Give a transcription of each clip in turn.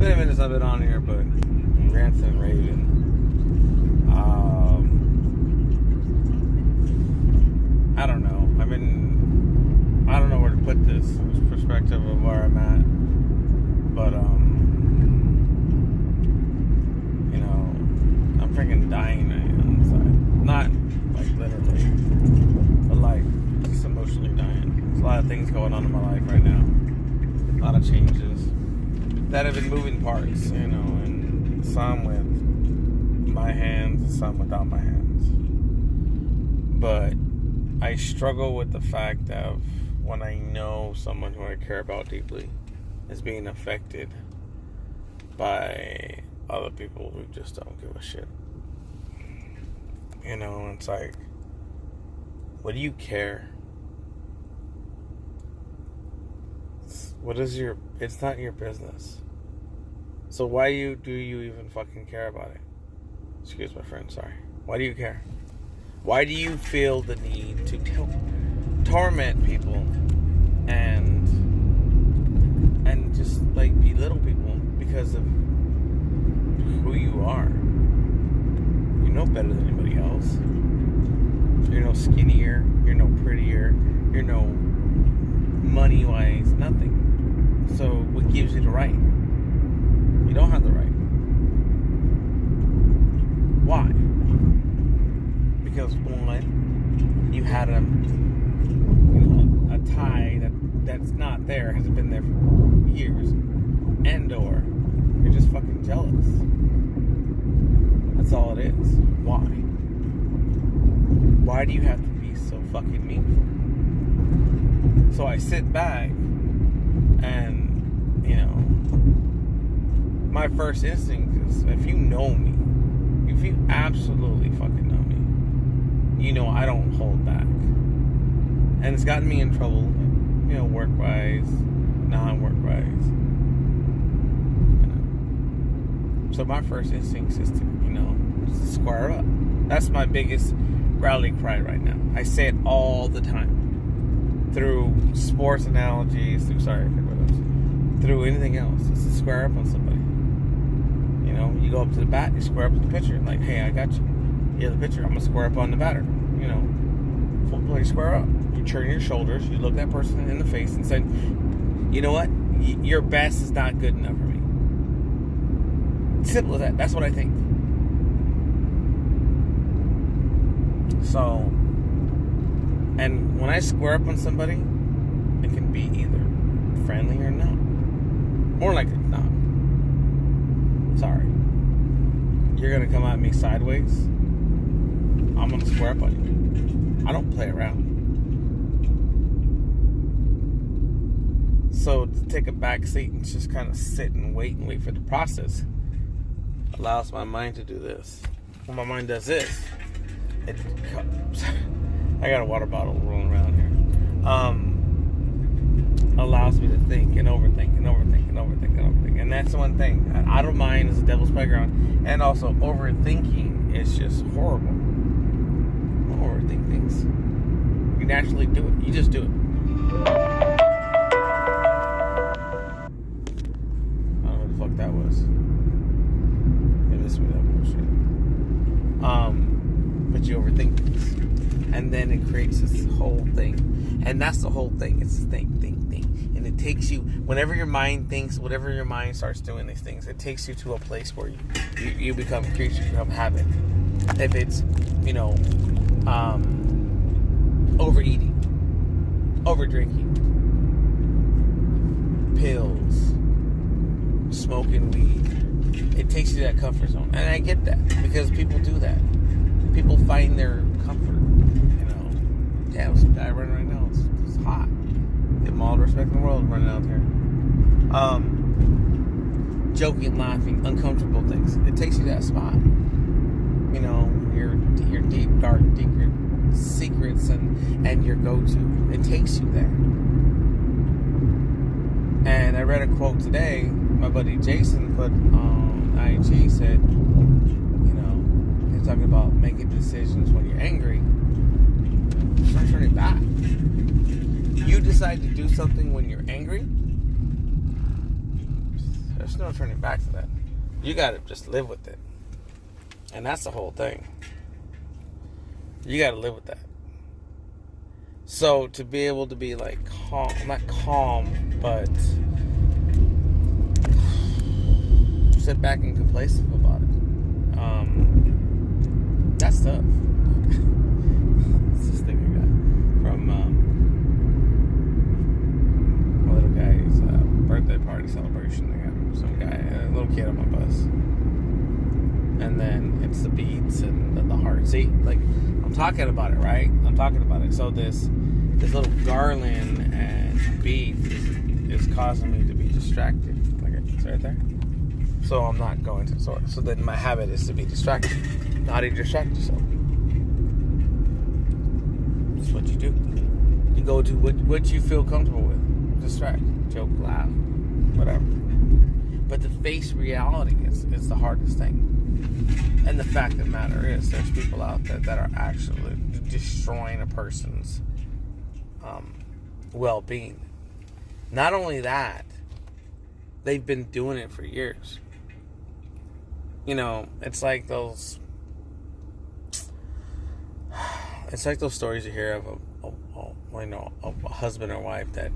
been a minute since I've been on here, but rants and raving. I don't know. I don't know where to put this perspective of where I'm at, but I'm freaking dying on the inside. Not like literally, but like just emotionally dying. There's a lot of things going on in my life right now. A lot of changes that have been moving parts, and some with my hands and some without my hands. But I struggle with the fact of when I know someone who I care about deeply is being affected by other people who just don't give a shit. It's like, what do you care? It's not your business. So why do you even fucking care about it? Excuse my friend, sorry. Why do you care? Why do you feel the need to torment people and just like belittle people because of who you are? You're no better than anybody else. You're no skinnier. You're no prettier. You're no money-wise, nothing. So what gives you the right? You don't have the right. Why? Because one, you had a tie that's not there, hasn't been there for years, and or you're just fucking jealous. That's all it is. Why? Why do you have to be so fucking mean? So I sit back and, my first instinct is, if you know me, if you absolutely fucking know me, I don't hold back. And it's gotten me in trouble, work-wise, non-work-wise. So my first instinct is to, square up. That's my biggest rally cry right now. I say it all the time. Through sports analogies, through anything else. It's to square up on somebody. You go up to the bat, you square up with the pitcher. Like, hey, I got you. You have the pitcher, I'm going to square up on the batter. Full play square up. You turn your shoulders, you look that person in the face and say, you know what? Your best is not good enough for me. Simple as that. That's what I think. So, and when I square up on somebody, it can be either friendly or not. More likely not. Sorry. You're going to come at me sideways, I'm going to square up on you. I don't play around. So to take a back seat and just kind of sit and wait for the process allows my mind to do this. When my mind does this, I got a water bottle rolling around here. Allows me to think and overthink and overthink and overthink and overthink. And that's one thing. Idle mind is the devil's playground. And also overthinking is just horrible. Don't overthink things. You naturally do it. You just do it. I don't know what the fuck that was. It missed me that bullshit. But you overthink things. And then it creates this whole thing. And that's the whole thing. It's this thing. And it takes you, whenever your mind thinks, whatever your mind starts doing these things, it takes you to a place where you become creatures of habit. If it's, overeating, overdrinking, pills, smoking weed, it takes you to that comfort zone. And I get that, because people do that. People find their comfort. Damn, some guy running right now. It's hot. Give him all the respect in the world running out there. Joking, laughing, uncomfortable things. It takes you to that spot. Your deep, dark, secrets and your go-to. It takes you there. And I read a quote today. My buddy Jason put on IG, said, they're talking about making decisions when you're angry. Don't turn it back. You decide to do something when you're angry, There's no turning back to that. You gotta just live with it. And that's the whole thing. You gotta live with that. So to be able to be like calm, not calm, but sit back and complacent about it. That's tough. It's this thing I got from a little guy's birthday party celebration. I got some guy, a little kid on my bus, and then it's the beats and the heart. See, like I'm talking about it, right? I'm talking about it. So this little garland and beat is causing me to be distracted. Like it's right there. So I'm not going to the source. So then my habit is to be distracted. How do you distract yourself? That's what you do. You go to what you feel comfortable with. Distract, joke, laugh, whatever. But to face reality is the hardest thing. And the fact of the matter is, there's people out there that are actually destroying a person's well-being. Not only that, they've been doing it for years. You know, it's like those stories you hear of a husband or wife that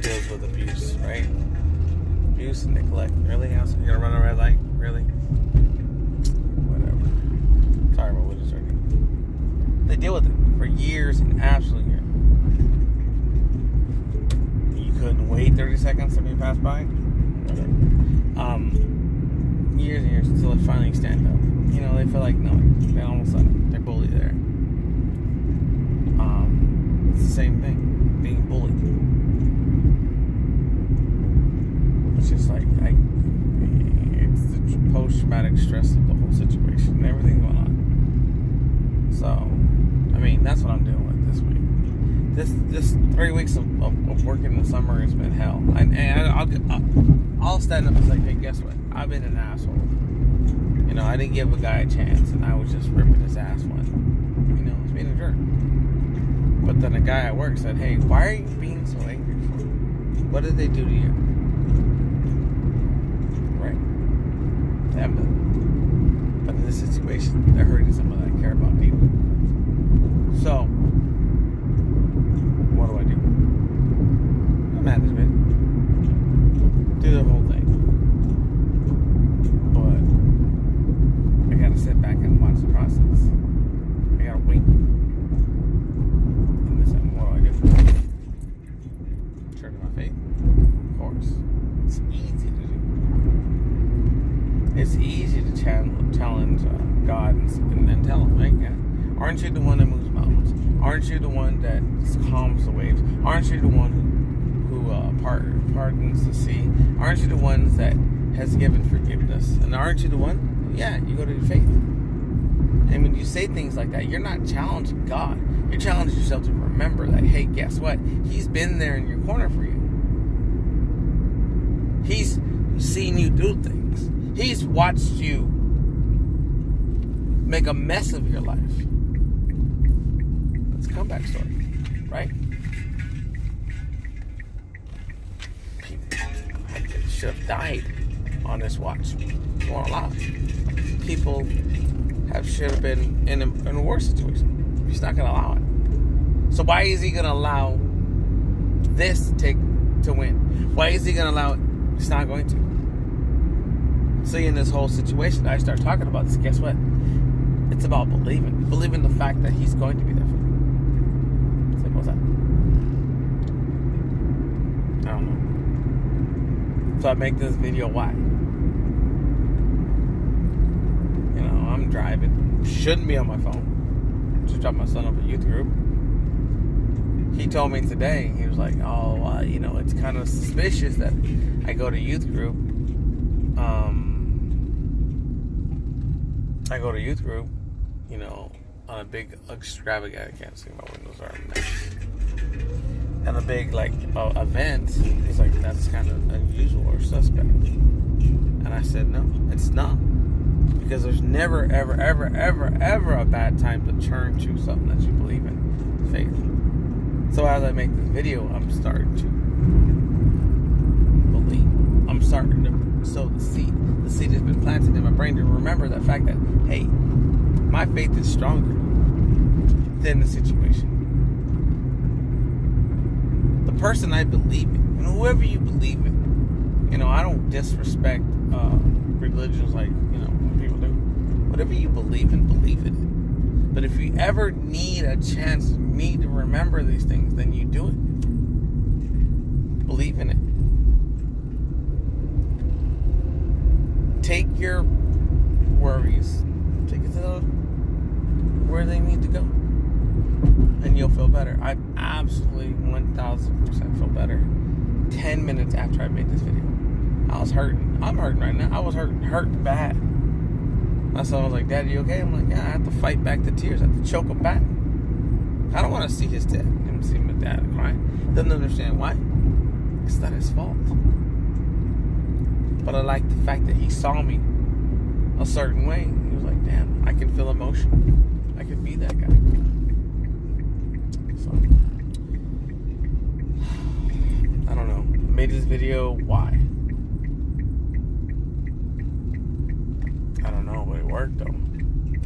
deals with abuse, right? Abuse and neglect. Really? You're gonna run a red light? Really? Whatever. Sorry about what is hurting. They deal with it for years and absolute years. You couldn't wait 30 seconds to be passed by? Whatever. Years and years until they finally stand up. You know, they feel like no, then all of a sudden they're bullied there. It's the same thing, being bullied. It's just like it's the post-traumatic stress of the whole situation and everything going on. So, I mean, that's what I'm dealing with this week. This 3 weeks of working in the summer has been hell. And I'll stand up and say, hey, guess what? I've been an asshole. You know, I didn't give a guy a chance, and I was just ripping his ass one. You know, I was being a jerk. But then a guy at work said, hey, why are you being so angry for? What did they do to you? Right. Them. But in this situation, they're hurting someone that care about people. So, what do I do? Management. Do the whole thing. But I gotta sit back and watch the process. I gotta wait. And this, what do I do? Turn to my faith? Of course. It's easy to do. It's easy to challenge God and tell him, right? Yeah. Aren't you the one that moves mountains? Aren't you the one that calms the waves? Aren't you the one who pardons the sea? Aren't you the ones that has given forgiveness? And aren't you the one? Yeah, you go to your faith. And when you say things like that, you're not challenging God. You're challenging yourself to remember that, hey, guess what? He's been there in your corner for you. He's seen you do things. He's watched you make a mess of your life. It's a comeback story, right? Should have died on this watch. You won't allow it. People should have been in a worse situation. He's not going to allow it. So why is he going to allow this to win? Why is he going to allow it? He's not going to. See, in this whole situation, I start talking about this. Guess what? It's about believing the fact that he's going to be there for you. Simple as that. I don't know. So I make this video, why? You know, I'm driving. Shouldn't be on my phone. Just dropped my son off at youth group. He told me today, he was like, oh, you know, it's kind of suspicious that I go to youth group. You know, on a big extravagant, I can't see, my windows are a mess. And a big, like, event, he's like, that's kind of unusual or suspect. And I said, no, it's not. Because there's never, ever, ever, ever, ever a bad time to turn to something that you believe in, faith. So as I make this video, I'm starting to believe. I'm starting to sow the seed. The seed has been planted in my brain to remember the fact that, hey, my faith is stronger than the situation. The person I believe in, and whoever you believe in, I don't disrespect religions like, people do. Whatever you believe in it. But if you ever need a chance, need to remember these things, then you do it. Believe in it. Take your worries, take it to where they need to go, and you'll feel better. I absolutely 1000% feel better 10 minutes after I made this video. I was hurting. I'm hurting right now. I was hurting bad. My son was like, "Dad, you okay?" I'm like, "Yeah, I have to fight back the tears. I have to choke him back. I don't want to see his dad. Him see my dad crying. Doesn't understand why. It's not his fault. But I like the fact that he saw me a certain way. He was like, damn, I can feel emotion. I can be that guy." So, I don't know. I made this video. Why? I don't know, but it worked though.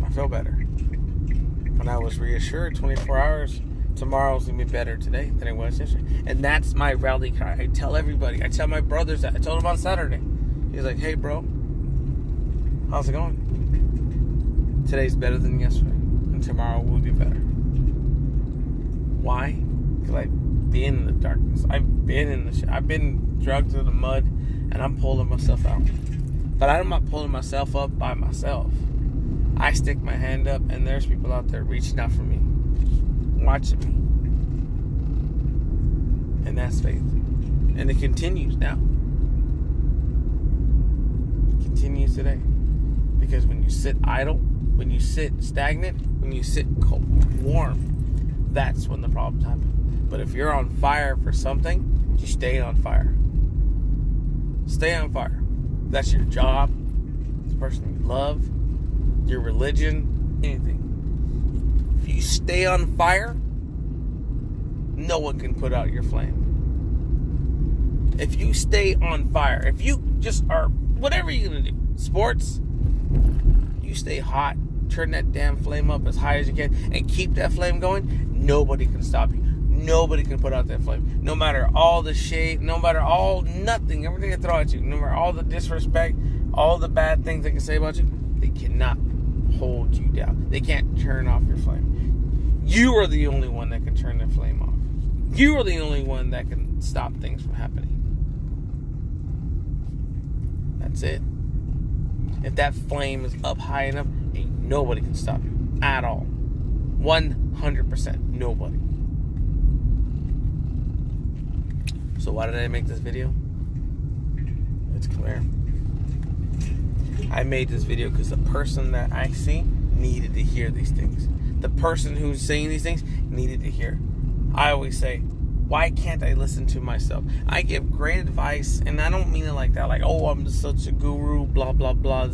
I feel better. And I was reassured 24 hours, tomorrow's going to be better today than it was yesterday. And that's my rally cry. I tell everybody. I tell my brothers that. I told him on Saturday. He's like, "Hey, bro, how's it going? Today's better than yesterday. And tomorrow will be better." Why? Because I've been in the darkness. I've been in the shit. I've been dragged through the mud, and I'm pulling myself out. But I'm not pulling myself up by myself. I stick my hand up, and there's people out there reaching out for me, watching me. And that's faith. And it continues now. It continues today. Because when you sit idle, when you sit stagnant, when you sit cold, warm, that's when the problems happen. But if you're on fire for something, you stay on fire. Stay on fire. That's your job, the person you love, your religion, anything. If you stay on fire, no one can put out your flame. If you stay on fire, if you just are, whatever you're going to do, sports, you stay hot, turn that damn flame up as high as you can, and keep that flame going, nobody can stop you. Nobody can put out that flame. No matter all the shade, no matter nothing, everything they throw at you, no matter all the disrespect, all the bad things they can say about you, they cannot hold you down. They can't turn off your flame. You are the only one that can turn the flame off. You are the only one that can stop things from happening. That's it. If that flame is up high enough, ain't nobody can stop you at all. 100%, nobody. So why did I make this video? It's clear. I made this video because the person that I see needed to hear these things. The person who's saying these things needed to hear. I always say, why can't I listen to myself? I give great advice, and I don't mean it like that, like, oh, I'm such a guru, blah, blah, blah.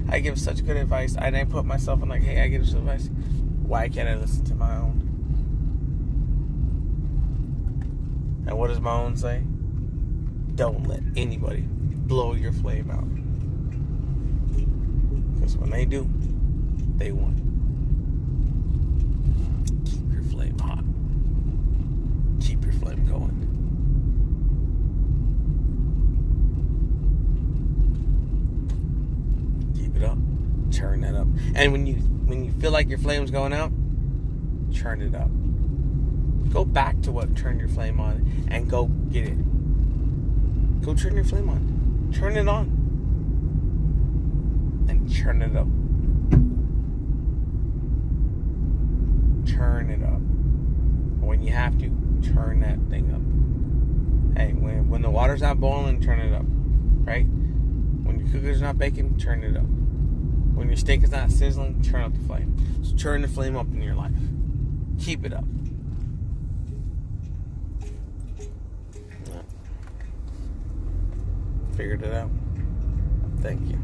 I give such good advice, and I put myself in like, hey, I give this advice. Why can't I listen to my own? And what does my own say? Don't let anybody blow your flame out. Because when they do, they won. Keep your flame hot. Keep your flame going. Keep it up. Turn that up. And when you feel like your flame's going out, turn it up. Go back to what turned your flame on and go get it. Go turn your flame on. Turn it on. And turn it up. Turn it up. When you have to, turn that thing up. Hey, when the water's not boiling, turn it up. Right? When your cooker's not baking, turn it up. When your steak is not sizzling, turn up the flame. So turn the flame up in your life. Keep it up. Figured it out. Thank you.